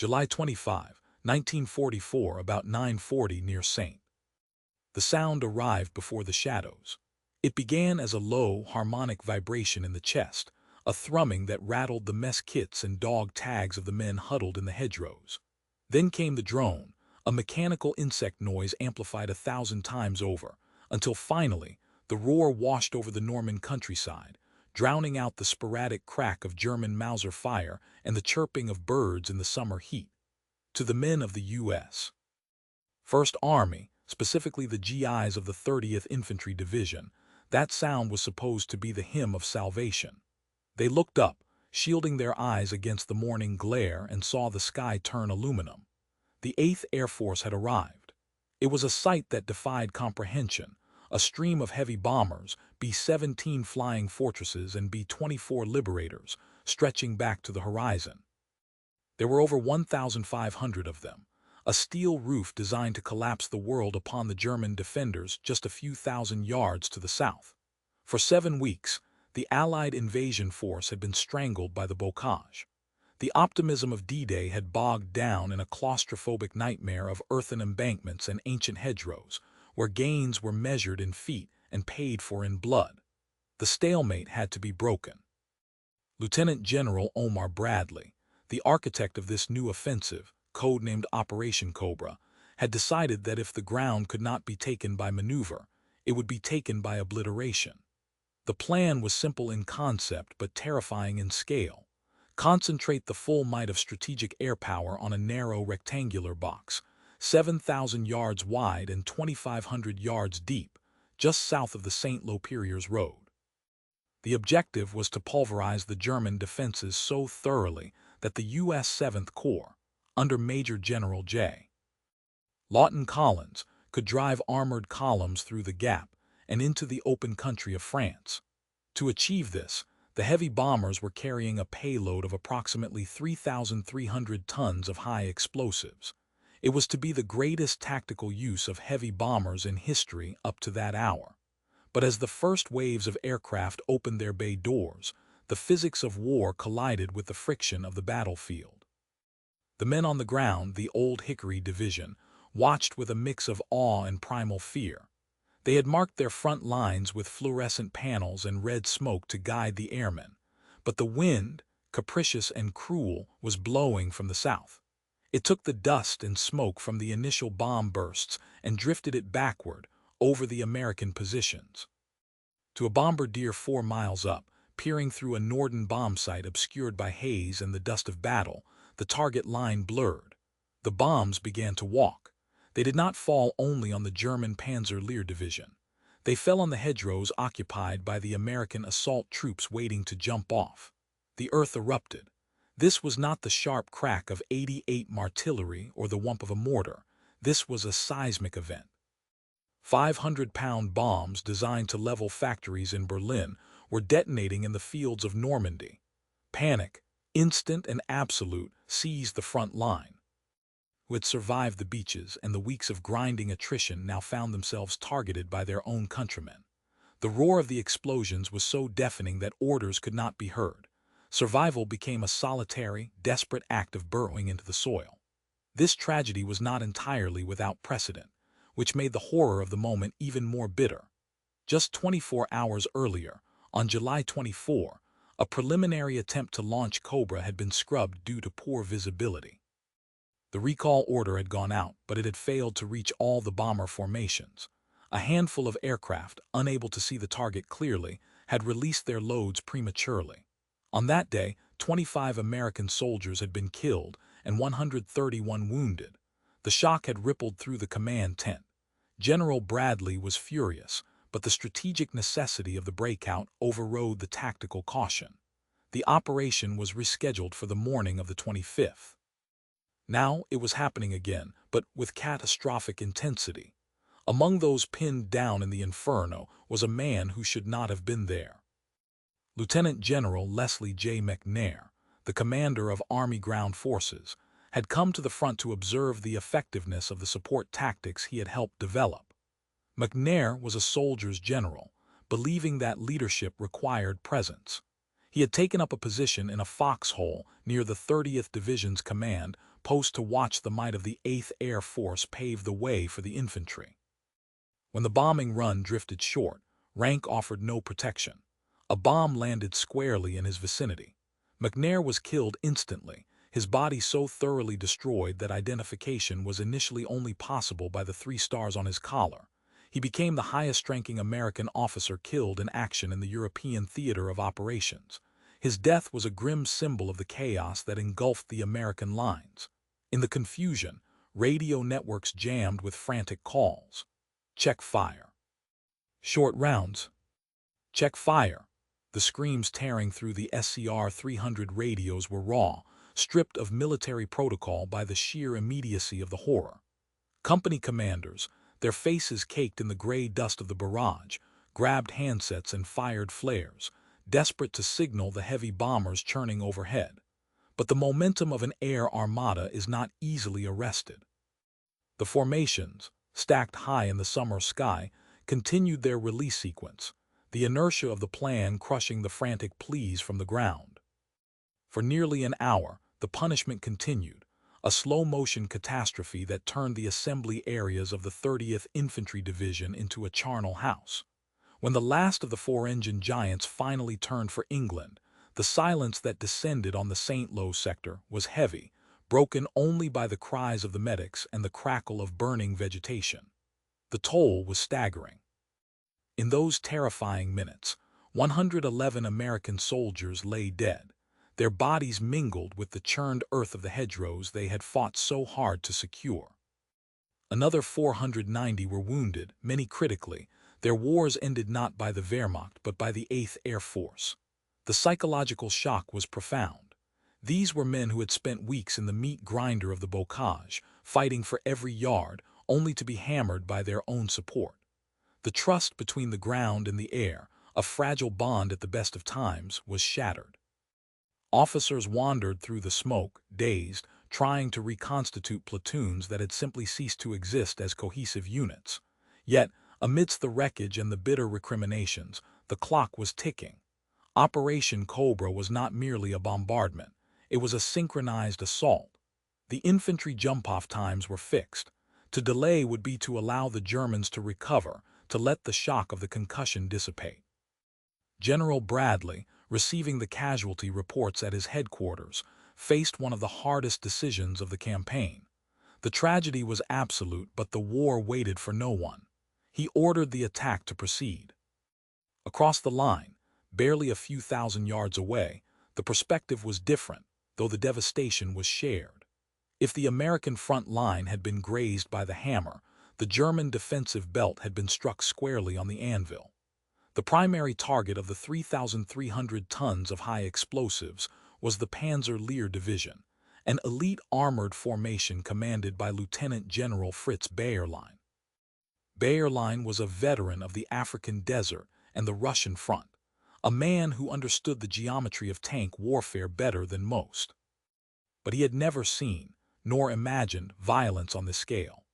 July 25, 1944, about 9:40 near St. The sound arrived before the shadows. It began as a low, harmonic vibration in the chest, a thrumming that rattled the mess kits and dog tags of the men huddled in the hedgerows. Then came the drone, a mechanical insect noise amplified 1,000 times over, until finally the roar washed over the Norman countryside, drowning out the sporadic crack of German Mauser fire and the chirping of birds in the summer heat. To the men of the U.S. First Army, specifically the GIs of the 30th Infantry Division, that sound was supposed to be the hymn of salvation. They looked up, shielding their eyes against the morning glare, and saw the sky turn aluminum. The 8th Air Force had arrived. It was a sight that defied comprehension, a stream of heavy bombers, B-17 Flying Fortresses and B-24 Liberators, stretching back to the horizon. There were over 1,500 of them, a steel roof designed to collapse the world upon the German defenders just a few thousand yards to the south. For 7 weeks, the Allied invasion force had been strangled by the Bocage. The optimism of D-Day had bogged down in a claustrophobic nightmare of earthen embankments and ancient hedgerows, where gains were measured in feet and paid for in blood. The stalemate had to be broken. Lieutenant General Omar Bradley, the architect of this new offensive, codenamed Operation Cobra, had decided that if the ground could not be taken by maneuver, it would be taken by obliteration. The plan was simple in concept but terrifying in scale. Concentrate the full might of strategic air power on a narrow rectangular box, 7,000 yards wide and 2,500 yards deep, just south of the St. Loperiers Road. The objective was to pulverize the German defenses so thoroughly that the U.S. 7th Corps, under Major General J. Lawton Collins, could drive armored columns through the gap and into the open country of France. To achieve this, the heavy bombers were carrying a payload of approximately 3,300 tons of high explosives. It was to be the greatest tactical use of heavy bombers in history up to that hour. But as the first waves of aircraft opened their bay doors, the physics of war collided with the friction of the battlefield. The men on the ground, the Old Hickory Division, watched with a mix of awe and primal fear. They had marked their front lines with fluorescent panels and red smoke to guide the airmen, but the wind, capricious and cruel, was blowing from the south. It took the dust and smoke from the initial bomb bursts and drifted it backward over the American positions. To a bombardier 4 miles up, peering through a Norden bomb site obscured by haze and the dust of battle, the target line blurred. The bombs began to walk. They did not fall only on the German Panzer Lehr Division. They fell on the hedgerows occupied by the American assault troops waiting to jump off. The earth erupted. This was not the sharp crack of 88 artillery or the whump of a mortar. This was a seismic event. 500-pound bombs designed to level factories in Berlin were detonating in the fields of Normandy. Panic, instant and absolute, seized the front line. Who had survived the beaches and the weeks of grinding attrition now found themselves targeted by their own countrymen. The roar of the explosions was so deafening that orders could not be heard. Survival became a solitary, desperate act of burrowing into the soil. This tragedy was not entirely without precedent, which made the horror of the moment even more bitter. Just 24 hours earlier, on July 24, a preliminary attempt to launch Cobra had been scrubbed due to poor visibility. The recall order had gone out, but it had failed to reach all the bomber formations. A handful of aircraft, unable to see the target clearly, had released their loads prematurely. On that day, 25 American soldiers had been killed and 131 wounded. The shock had rippled through the command tent. General Bradley was furious, but the strategic necessity of the breakout overrode the tactical caution. The operation was rescheduled for the morning of the 25th. Now it was happening again, but with catastrophic intensity. Among those pinned down in the inferno was a man who should not have been there. Lieutenant General Leslie J. McNair, the commander of Army Ground Forces, had come to the front to observe the effectiveness of the support tactics he had helped develop. McNair was a soldier's general, believing that leadership required presence. He had taken up a position in a foxhole near the 30th Division's command post to watch the might of the 8th Air Force pave the way for the infantry. When the bombing run drifted short, Rank offered no protection. A bomb landed squarely in his vicinity. McNair was killed instantly, his body so thoroughly destroyed that identification was initially only possible by the 3 stars on his collar. He became the highest-ranking American officer killed in action in the European theater of operations. His death was a grim symbol of the chaos that engulfed the American lines. In the confusion, radio networks jammed with frantic calls. Check fire. Short rounds. Check fire. The screams tearing through the SCR-300 radios were raw, stripped of military protocol by the sheer immediacy of the horror. Company commanders, their faces caked in the gray dust of the barrage, grabbed handsets and fired flares, desperate to signal the heavy bombers churning overhead. But the momentum of an air armada is not easily arrested. The formations, stacked high in the summer sky, continued their release sequence, the inertia of the plan crushing the frantic pleas from the ground. For nearly an hour, the punishment continued, a slow-motion catastrophe that turned the assembly areas of the 30th Infantry Division into a charnel house. When the last of the 4-engine giants finally turned for England, the silence that descended on the St. Lo sector was heavy, broken only by the cries of the medics and the crackle of burning vegetation. The toll was staggering. In those terrifying minutes, 111 American soldiers lay dead, their bodies mingled with the churned earth of the hedgerows they had fought so hard to secure. Another 490 were wounded, many critically. Their wars ended not by the Wehrmacht but by the 8th Air Force. The psychological shock was profound. These were men who had spent weeks in the meat grinder of the Bocage, fighting for every yard, only to be hammered by their own support. The trust between the ground and the air, a fragile bond at the best of times, was shattered. Officers wandered through the smoke, dazed, trying to reconstitute platoons that had simply ceased to exist as cohesive units. Yet, amidst the wreckage and the bitter recriminations, the clock was ticking. Operation Cobra was not merely a bombardment. It was a synchronized assault. The infantry jump-off times were fixed. To delay would be to allow the Germans to recover, to let the shock of the concussion dissipate. General Bradley, receiving the casualty reports at his headquarters, faced one of the hardest decisions of the campaign. The tragedy was absolute, but the war waited for no one. He ordered the attack to proceed. Across the line, barely a few thousand yards away, the perspective was different, though the devastation was shared. If the American front line had been grazed by the hammer, the German defensive belt had been struck squarely on the anvil. The primary target of the 3,300 tons of high explosives was the Panzer Lehr Division, an elite armored formation commanded by Lieutenant General Fritz Bayerlein. Bayerlein was a veteran of the African desert and the Russian front, a man who understood the geometry of tank warfare better than most. But he had never seen, nor imagined, violence on this scale.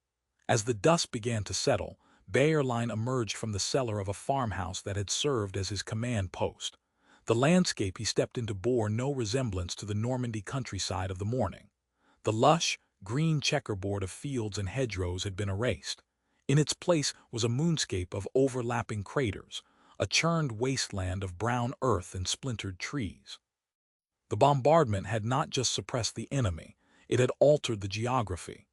As the dust began to settle, Bayerlein emerged from the cellar of a farmhouse that had served as his command post. The landscape he stepped into bore no resemblance to the Normandy countryside of the morning. The lush, green checkerboard of fields and hedgerows had been erased. In its place was a moonscape of overlapping craters, a churned wasteland of brown earth and splintered trees. The bombardment had not just suppressed the enemy, it had altered the geography.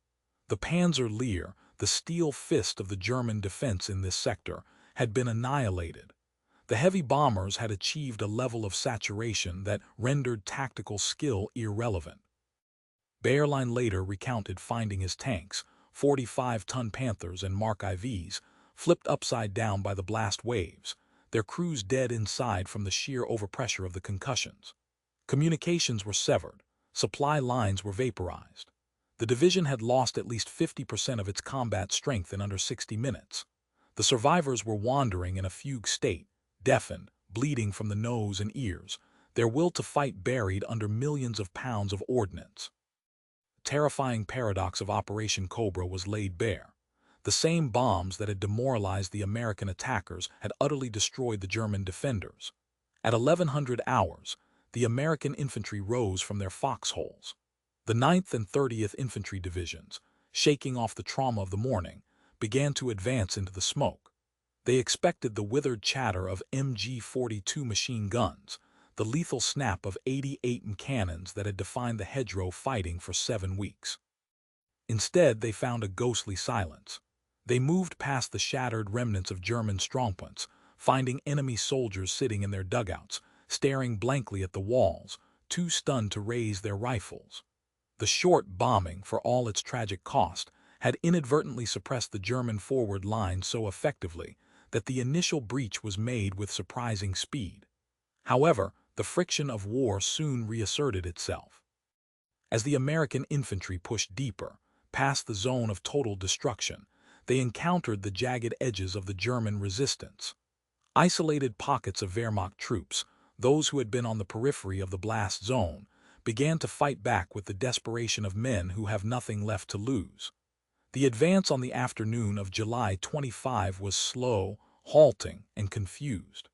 The Panzer Lehr, the steel fist of the German defense in this sector, had been annihilated. The heavy bombers had achieved a level of saturation that rendered tactical skill irrelevant. Bayerlein later recounted finding his tanks, 45-ton Panthers and Mark IVs, flipped upside down by the blast waves, their crews dead inside from the sheer overpressure of the concussions. Communications were severed, supply lines were vaporized. The division had lost at least 50% of its combat strength in under 60 minutes. The survivors were wandering in a fugue state, deafened, bleeding from the nose and ears, their will to fight buried under millions of pounds of ordnance. The terrifying paradox of Operation Cobra was laid bare. The same bombs that had demoralized the American attackers had utterly destroyed the German defenders. At 1100 hours, the American infantry rose from their foxholes. The 9th and 30th Infantry Divisions, shaking off the trauma of the morning, began to advance into the smoke. They expected the withered chatter of MG-42 machine guns, the lethal snap of 88 cannons that had defined the hedgerow fighting for 7 weeks. Instead, they found a ghostly silence. They moved past the shattered remnants of German strongpoints, finding enemy soldiers sitting in their dugouts, staring blankly at the walls, too stunned to raise their rifles. The short bombing, for all its tragic cost, had inadvertently suppressed the German forward line so effectively that the initial breach was made with surprising speed. However, the friction of war soon reasserted itself. As the American infantry pushed deeper, past the zone of total destruction, they encountered the jagged edges of the German resistance. Isolated pockets of Wehrmacht troops, those who had been on the periphery of the blast zone, began to fight back with the desperation of men who have nothing left to lose. The advance on the afternoon of July 25 was slow, halting, and confused.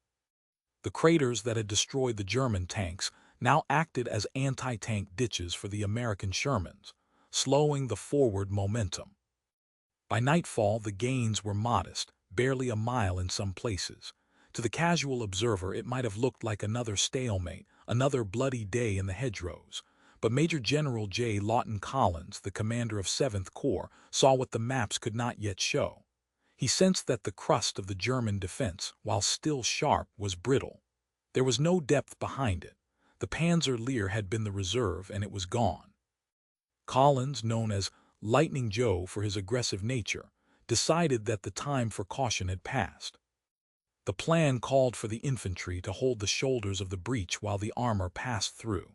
The craters that had destroyed the German tanks now acted as anti-tank ditches for the American Shermans, slowing the forward momentum. By nightfall, the gains were modest, barely a mile in some places. To the casual observer, it might have looked like another stalemate, another bloody day in the hedgerows. But Major General J. Lawton Collins, the commander of 7th Corps, saw what the maps could not yet show. He sensed that the crust of the German defense, while still sharp, was brittle. There was no depth behind it. The Panzer Lehr had been the reserve, and it was gone. Collins, known as Lightning Joe for his aggressive nature, decided that the time for caution had passed. The plan called for the infantry to hold the shoulders of the breach while the armor passed through.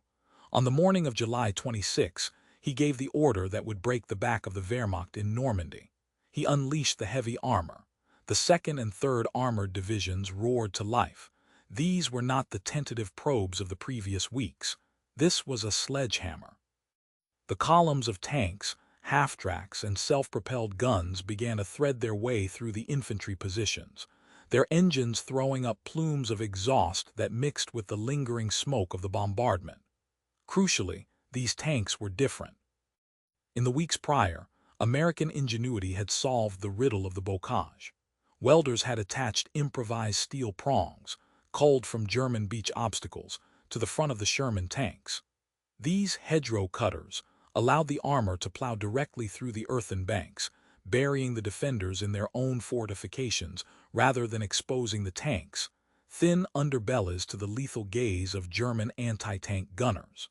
On the morning of July 26, he gave the order that would break the back of the Wehrmacht in Normandy. He unleashed the heavy armor. The 2nd and 3rd Armored Divisions roared to life. These were not the tentative probes of the previous weeks. This was a sledgehammer. The columns of tanks, half-tracks, and self-propelled guns began to thread their way through the infantry positions, their engines throwing up plumes of exhaust that mixed with the lingering smoke of the bombardment. Crucially, these tanks were different. In the weeks prior, American ingenuity had solved the riddle of the Bocage. Welders had attached improvised steel prongs, culled from German beach obstacles, to the front of the Sherman tanks. These hedgerow cutters allowed the armor to plow directly through the earthen banks, burying the defenders in their own fortifications rather than exposing the tanks, thin underbellies to the lethal gaze of German anti-tank gunners.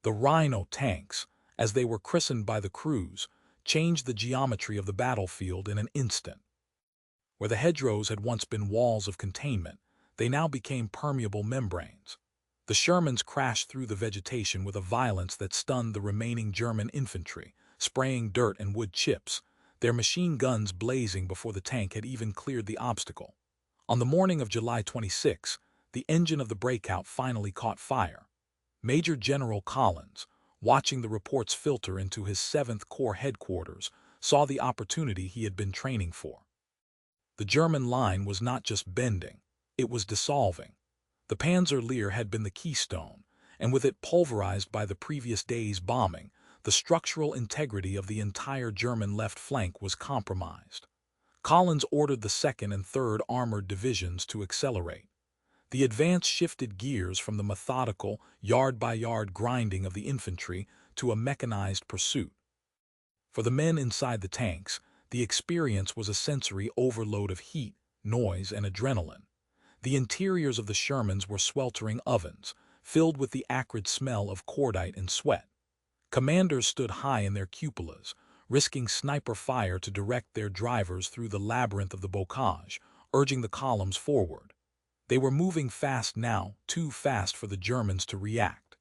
The Rhino tanks, as they were christened by the crews, changed the geometry of the battlefield in an instant. Where the hedgerows had once been walls of containment, they now became permeable membranes. The Shermans crashed through the vegetation with a violence that stunned the remaining German infantry, spraying dirt and wood chips, their machine guns blazing before the tank had even cleared the obstacle. On the morning of July 26, the engine of the breakout finally caught fire. Major General Collins, watching the reports filter into his 7th Corps headquarters, saw the opportunity he had been training for. The German line was not just bending, it was dissolving. The Panzer Lehr had been the keystone, and with it pulverized by the previous day's bombing, the structural integrity of the entire German left flank was compromised. Collins ordered the 2nd and 3rd Armored Divisions to accelerate. The advance shifted gears from the methodical, yard-by-yard grinding of the infantry to a mechanized pursuit. For the men inside the tanks, the experience was a sensory overload of heat, noise, and adrenaline. The interiors of the Shermans were sweltering ovens, filled with the acrid smell of cordite and sweat. Commanders stood high in their cupolas, risking sniper fire to direct their drivers through the labyrinth of the Bocage, urging the columns forward. They were moving fast now, too fast for the Germans to react.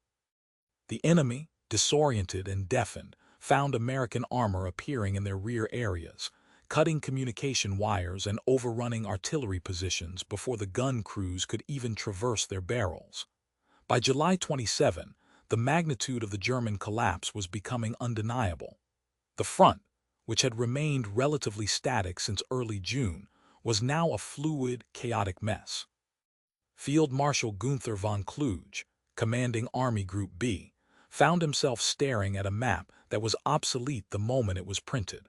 The enemy, disoriented and deafened, found American armor appearing in their rear areas, cutting communication wires and overrunning artillery positions before the gun crews could even traverse their barrels. By July 27, the magnitude of the German collapse was becoming undeniable. The front, which had remained relatively static since early June, was now a fluid, chaotic mess. Field Marshal Gunther von Kluge, commanding Army Group B, found himself staring at a map that was obsolete the moment it was printed.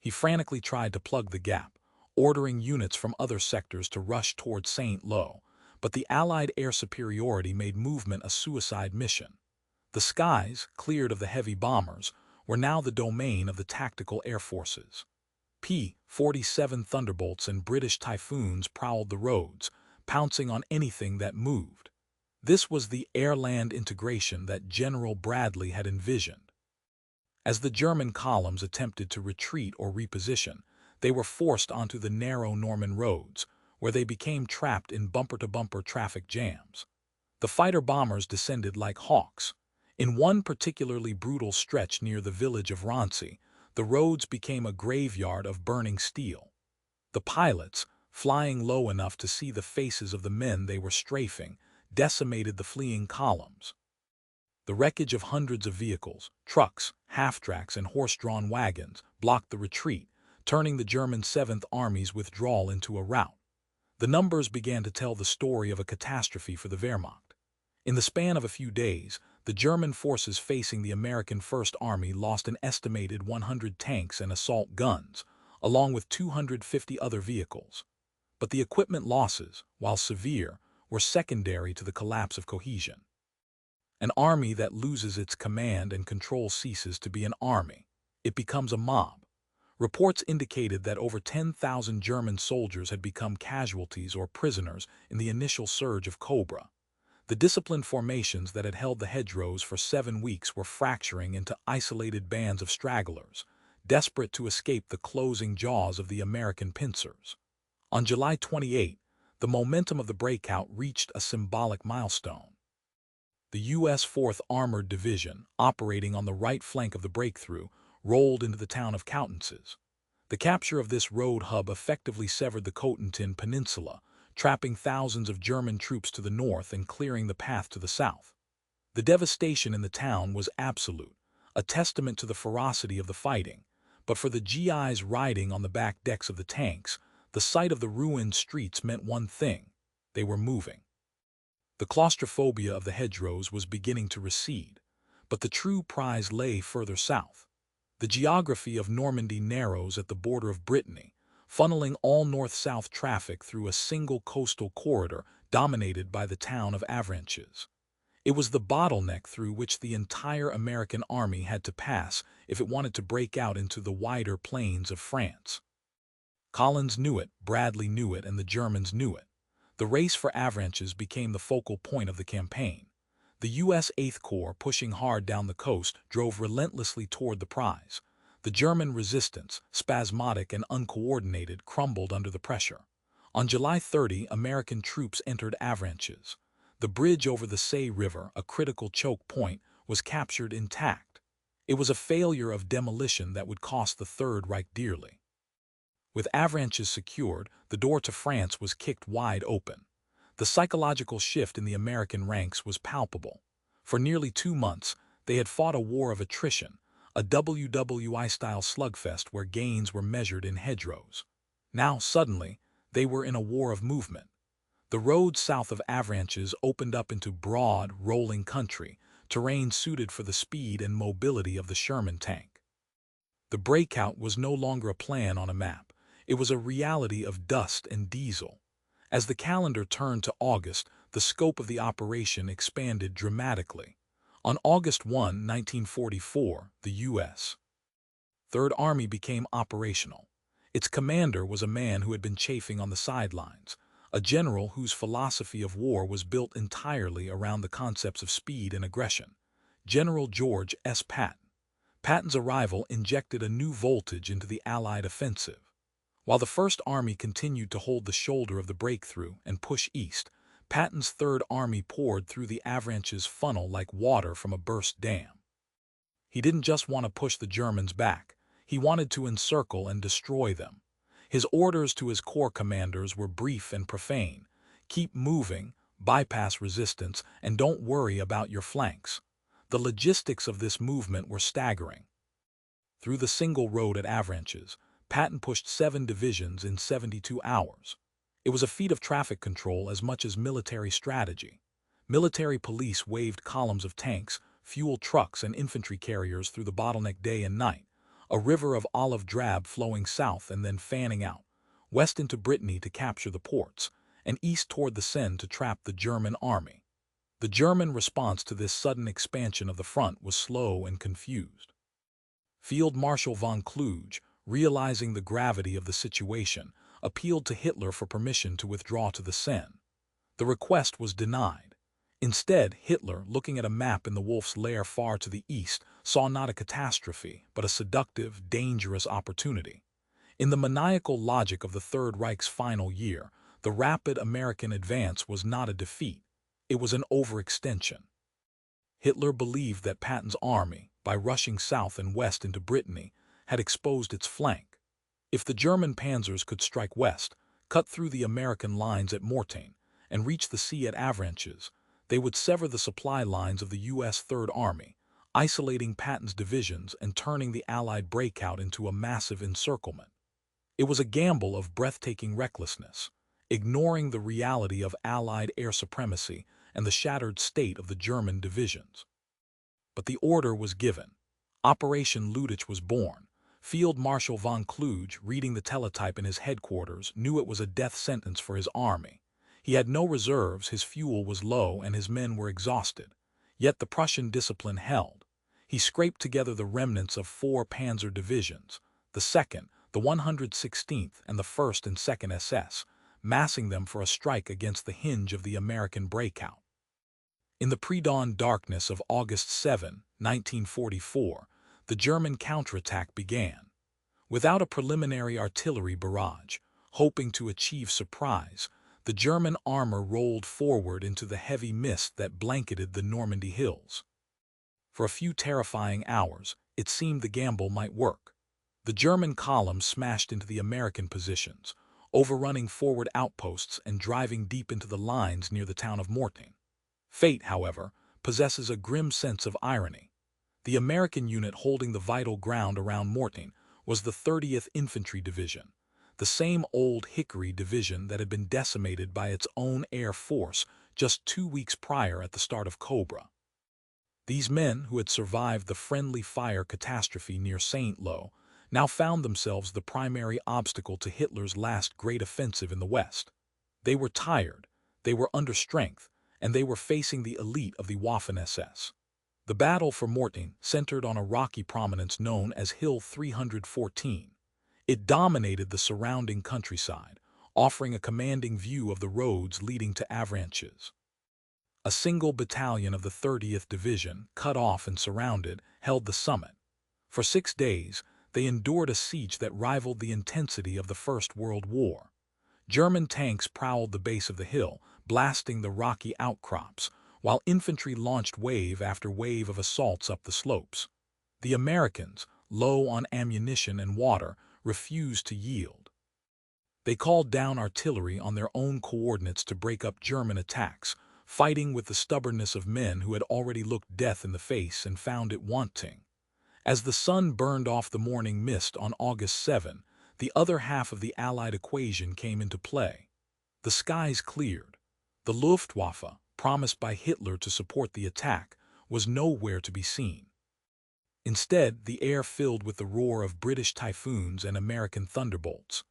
He frantically tried to plug the gap, ordering units from other sectors to rush toward St. Lo, but the Allied air superiority made movement a suicide mission. The skies, cleared of the heavy bombers, were now the domain of the tactical air forces. P-47 Thunderbolts and British Typhoons prowled the roads, pouncing on anything that moved. This was the air-land integration that General Bradley had envisioned. As the German columns attempted to retreat or reposition, they were forced onto the narrow Norman roads, where they became trapped in bumper-to-bumper traffic jams. The fighter-bombers descended like hawks. In one particularly brutal stretch near the village of Rancy, the roads became a graveyard of burning steel. The pilots, flying low enough to see the faces of the men they were strafing, decimated the fleeing columns. The wreckage of hundreds of vehicles, trucks, half-tracks, and horse-drawn wagons blocked the retreat, turning the German 7th Army's withdrawal into a rout. The numbers began to tell the story of a catastrophe for the Wehrmacht. In the span of a few days, the German forces facing the American First Army lost an estimated 100 tanks and assault guns, along with 250 other vehicles. But the equipment losses, while severe, were secondary to the collapse of cohesion. An army that loses its command and control ceases to be an army. It becomes a mob. Reports indicated that over 10,000 German soldiers had become casualties or prisoners in the initial surge of Cobra. The disciplined formations that had held the hedgerows for 7 weeks were fracturing into isolated bands of stragglers, desperate to escape the closing jaws of the American pincers. On July 28, the momentum of the breakout reached a symbolic milestone. The U.S. 4th Armored Division, operating on the right flank of the breakthrough, rolled into the town of Coutances. The capture of this road hub effectively severed the Cotentin Peninsula, trapping thousands of German troops to the north and clearing the path to the south. The devastation in the town was absolute, a testament to the ferocity of the fighting, but for the GIs riding on the back decks of the tanks, the sight of the ruined streets meant one thing: they were moving. The claustrophobia of the hedgerows was beginning to recede, but the true prize lay further south. The geography of Normandy narrows at the border of Brittany, funneling all north-south traffic through a single coastal corridor dominated by the town of Avranches. It was the bottleneck through which the entire American army had to pass if it wanted to break out into the wider plains of France. Collins knew it, Bradley knew it, and the Germans knew it. The race for Avranches became the focal point of the campaign. The U.S. 8th Corps, pushing hard down the coast, drove relentlessly toward the prize. The German resistance, spasmodic and uncoordinated, crumbled under the pressure. On July 30, American troops entered Avranches. The bridge over the Say River, a critical choke point, was captured intact. It was a failure of demolition that would cost the Third Reich dearly. With Avranches secured, the door to France was kicked wide open. The psychological shift in the American ranks was palpable. For nearly 2 months, they had fought a war of attrition, a WWI-style slugfest where gains were measured in hedgerows. Now, suddenly, they were in a war of movement. The roads south of Avranches opened up into broad, rolling country, terrain suited for the speed and mobility of the Sherman tank. The breakout was no longer a plan on a map. It was a reality of dust and diesel. As the calendar turned to August, the scope of the operation expanded dramatically. On August 1, 1944, the U.S. Third Army became operational. Its commander was a man who had been chafing on the sidelines, a general whose philosophy of war was built entirely around the concepts of speed and aggression. General George S. Patton. Patton's arrival injected a new voltage into the Allied offensive. While the First Army continued to hold the shoulder of the breakthrough and push east, Patton's Third Army poured through the Avranches funnel like water from a burst dam. He didn't just want to push the Germans back. He wanted to encircle and destroy them. His orders to his corps commanders were brief and profane: keep moving, bypass resistance, and don't worry about your flanks. The logistics of this movement were staggering. Through the single road at Avranches, Patton pushed 7 divisions in 72 hours. It was a feat of traffic control as much as military strategy. Military police waved columns of tanks, fuel trucks, and infantry carriers through the bottleneck day and night, a river of olive drab flowing south and then fanning out, west into Brittany to capture the ports, and east toward the Seine to trap the German army. The German response to this sudden expansion of the front was slow and confused. Field Marshal von Kluge, realizing the gravity of the situation, appealed to Hitler for permission to withdraw to the Seine. The request was denied. Instead, Hitler, looking at a map in the wolf's lair far to the east, saw not a catastrophe, but a seductive, dangerous opportunity. In the maniacal logic of the Third Reich's final year, the rapid American advance was not a defeat. It was an overextension. Hitler believed that Patton's army, by rushing south and west into Brittany, had exposed its flank. If the German panzers could strike west, cut through the American lines at Mortain, and reach the sea at Avranches, they would sever the supply lines of the U.S. Third Army, isolating Patton's divisions and turning the Allied breakout into a massive encirclement. It was a gamble of breathtaking recklessness, ignoring the reality of Allied air supremacy and the shattered state of the German divisions. But the order was given. Operation Luttich was born. Field Marshal von Kluge, reading the teletype in his headquarters, knew it was a death sentence for his army. He had no reserves, his fuel was low, and his men were exhausted. Yet the Prussian discipline held. He scraped together the remnants of 4 panzer divisions, the 2nd, the 116th, and the 1st and 2nd SS, massing them for a strike against the hinge of the American breakout. In the pre-dawn darkness of August 7, 1944, the German counterattack began. Without a preliminary artillery barrage, hoping to achieve surprise, the German armor rolled forward into the heavy mist that blanketed the Normandy hills. For a few terrifying hours, it seemed the gamble might work. The German columns smashed into the American positions, overrunning forward outposts and driving deep into the lines near the town of Mortain. Fate, however, possesses a grim sense of irony. The American unit holding the vital ground around Mortain was the 30th Infantry Division, the same old Hickory division that had been decimated by its own air force just 2 weeks prior at the start of Cobra. These men, who had survived the friendly fire catastrophe near Saint-Lô, now found themselves the primary obstacle to Hitler's last great offensive in the West. They were tired, they were under strength, and they were facing the elite of the Waffen-SS. The battle for Mortain centered on a rocky prominence known as Hill 314. It dominated the surrounding countryside, offering a commanding view of the roads leading to Avranches. A single battalion of the 30th Division, cut off and surrounded, held the summit. For 6 days, they endured a siege that rivaled the intensity of the First World War. German tanks prowled the base of the hill, blasting the rocky outcrops, while infantry launched wave after wave of assaults up the slopes. The Americans, low on ammunition and water, refused to yield. They called down artillery on their own coordinates to break up German attacks, fighting with the stubbornness of men who had already looked death in the face and found it wanting. As the sun burned off the morning mist on August 7, the other half of the Allied equation came into play. The skies cleared. The Luftwaffe, promised by Hitler to support the attack, was nowhere to be seen. Instead, the air filled with the roar of British Typhoons and American Thunderbolts.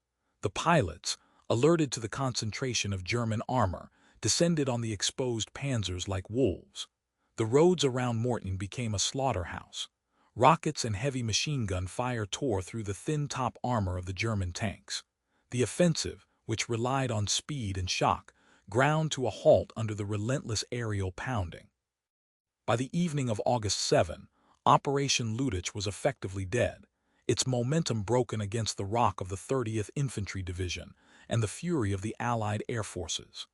The pilots, alerted to the concentration of German armor, descended on the exposed panzers like wolves. The roads around Mortain became a slaughterhouse. Rockets and heavy machine gun fire tore through the thin top armor of the German tanks. The offensive, which relied on speed and shock, ground to a halt under the relentless aerial pounding. By the evening of August 7, Operation Luttich was effectively dead, its momentum broken against the rock of the 30th Infantry Division and the fury of the Allied air forces.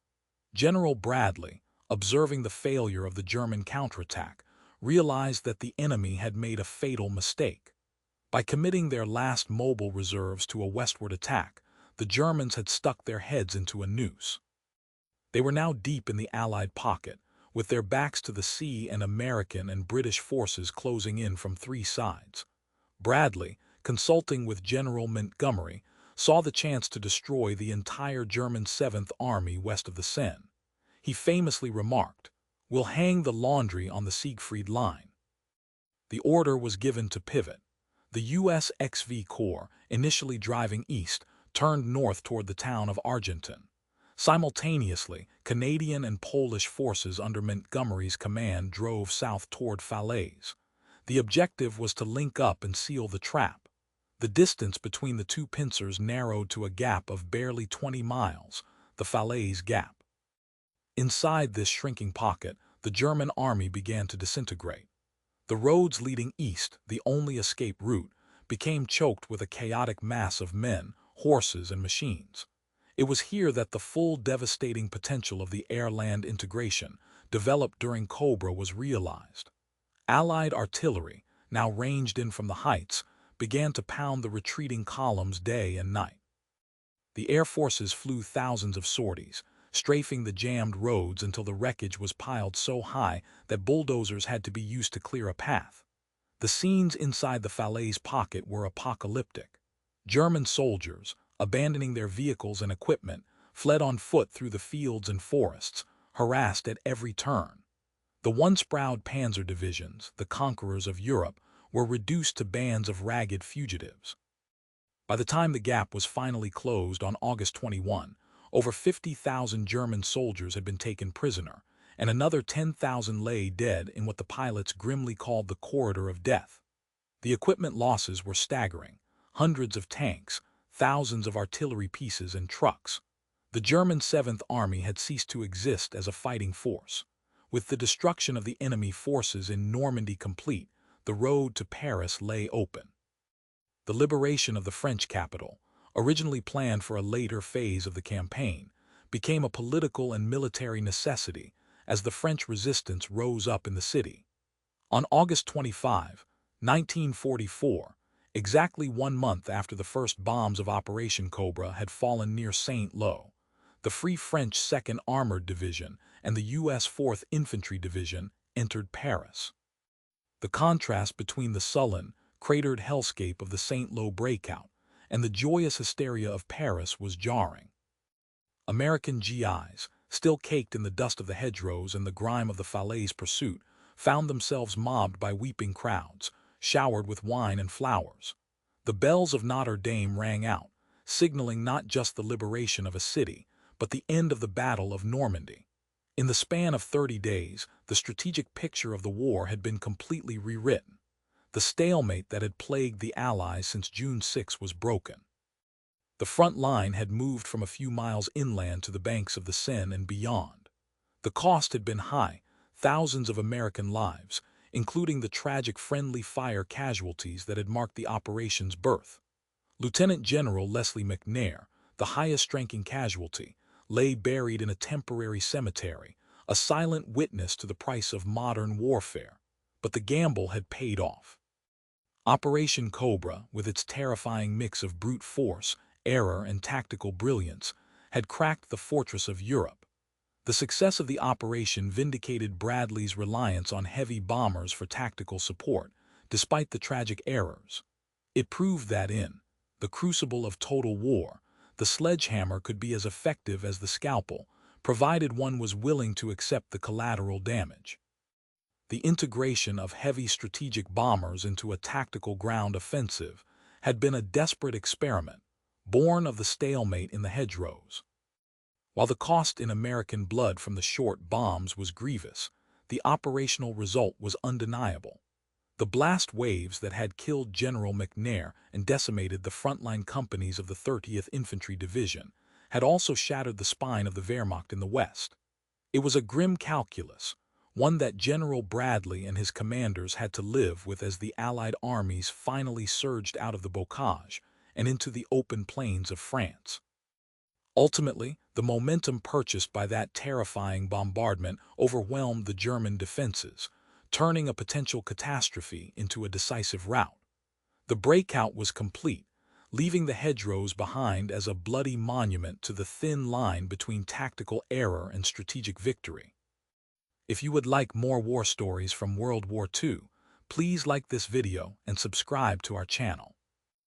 General Bradley, observing the failure of the German counterattack, realized that the enemy had made a fatal mistake. By committing their last mobile reserves to a westward attack, the Germans had stuck their heads into a noose. They were now deep in the Allied pocket, with their backs to the sea and American and British forces closing in from 3 sides. Bradley, consulting with General Montgomery, saw the chance to destroy the entire German 7th Army west of the Seine. He famously remarked, "We'll hang the laundry on the Siegfried Line." The order was given to pivot. The U.S. XV Corps, initially driving east, turned north toward the town of Argenton. Simultaneously, Canadian and Polish forces under Montgomery's command drove south toward Falaise. The objective was to link up and seal the trap. The distance between the two pincers narrowed to a gap of barely 20 miles, the Falaise Gap. Inside this shrinking pocket, the German army began to disintegrate. The roads leading east, the only escape route, became choked with a chaotic mass of men, horses, and machines. It was here that the full devastating potential of the air-land integration, developed during Cobra, was realized. Allied artillery, now ranged in from the heights, began to pound the retreating columns day and night. The air forces flew thousands of sorties, strafing the jammed roads until the wreckage was piled so high that bulldozers had to be used to clear a path. The scenes inside the Falaise pocket were apocalyptic. German soldiers, abandoning their vehicles and equipment, fled on foot through the fields and forests, harassed at every turn. The once proud panzer divisions, the conquerors of Europe, were reduced to bands of ragged fugitives. By the time the gap was finally closed on August 21, over 50,000 German soldiers had been taken prisoner, and another 10,000 lay dead in what the pilots grimly called the corridor of death. The equipment losses were staggering: hundreds of tanks, thousands of artillery pieces and trucks. The German 7th Army had ceased to exist as a fighting force. With the destruction of the enemy forces in Normandy complete, the road to Paris lay open. The liberation of the French capital, originally planned for a later phase of the campaign, became a political and military necessity as the French resistance rose up in the city. On August 25, 1944, exactly 1 month after the first bombs of Operation Cobra had fallen near Saint-Lô, the Free French 2nd Armored Division and the U.S. 4th Infantry Division entered Paris. The contrast between the sullen, cratered hellscape of the Saint-Lô breakout and the joyous hysteria of Paris was jarring. American GIs, still caked in the dust of the hedgerows and the grime of the Falaise pursuit, found themselves mobbed by weeping crowds, showered with wine and flowers. The bells of Notre Dame rang out, signaling not just the liberation of a city, but the end of the Battle of Normandy. In the span of 30 days, the strategic picture of the war had been completely rewritten. The stalemate that had plagued the Allies since June 6 was broken. The front line had moved from a few miles inland to the banks of the Seine and beyond. The cost had been high: thousands of American lives, including the tragic friendly fire casualties that had marked the operation's birth. Lieutenant General Leslie McNair, the highest-ranking casualty, lay buried in a temporary cemetery, a silent witness to the price of modern warfare. But the gamble had paid off. Operation Cobra, with its terrifying mix of brute force, error, and tactical brilliance, had cracked the fortress of Europe. The success of the operation vindicated Bradley's reliance on heavy bombers for tactical support, despite the tragic errors. It proved that in the crucible of total war, the sledgehammer could be as effective as the scalpel, provided one was willing to accept the collateral damage. The integration of heavy strategic bombers into a tactical ground offensive had been a desperate experiment, born of the stalemate in the hedgerows. While the cost in American blood from the short bombs was grievous, the operational result was undeniable. The blast waves that had killed General McNair and decimated the frontline companies of the 30th Infantry Division had also shattered the spine of the Wehrmacht in the West. It was a grim calculus, one that General Bradley and his commanders had to live with as the Allied armies finally surged out of the Bocage and into the open plains of France. Ultimately, the momentum purchased by that terrifying bombardment overwhelmed the German defenses, turning a potential catastrophe into a decisive rout. The breakout was complete, leaving the hedgerows behind as a bloody monument to the thin line between tactical error and strategic victory. If you would like more war stories from World War II, please like this video and subscribe to our channel.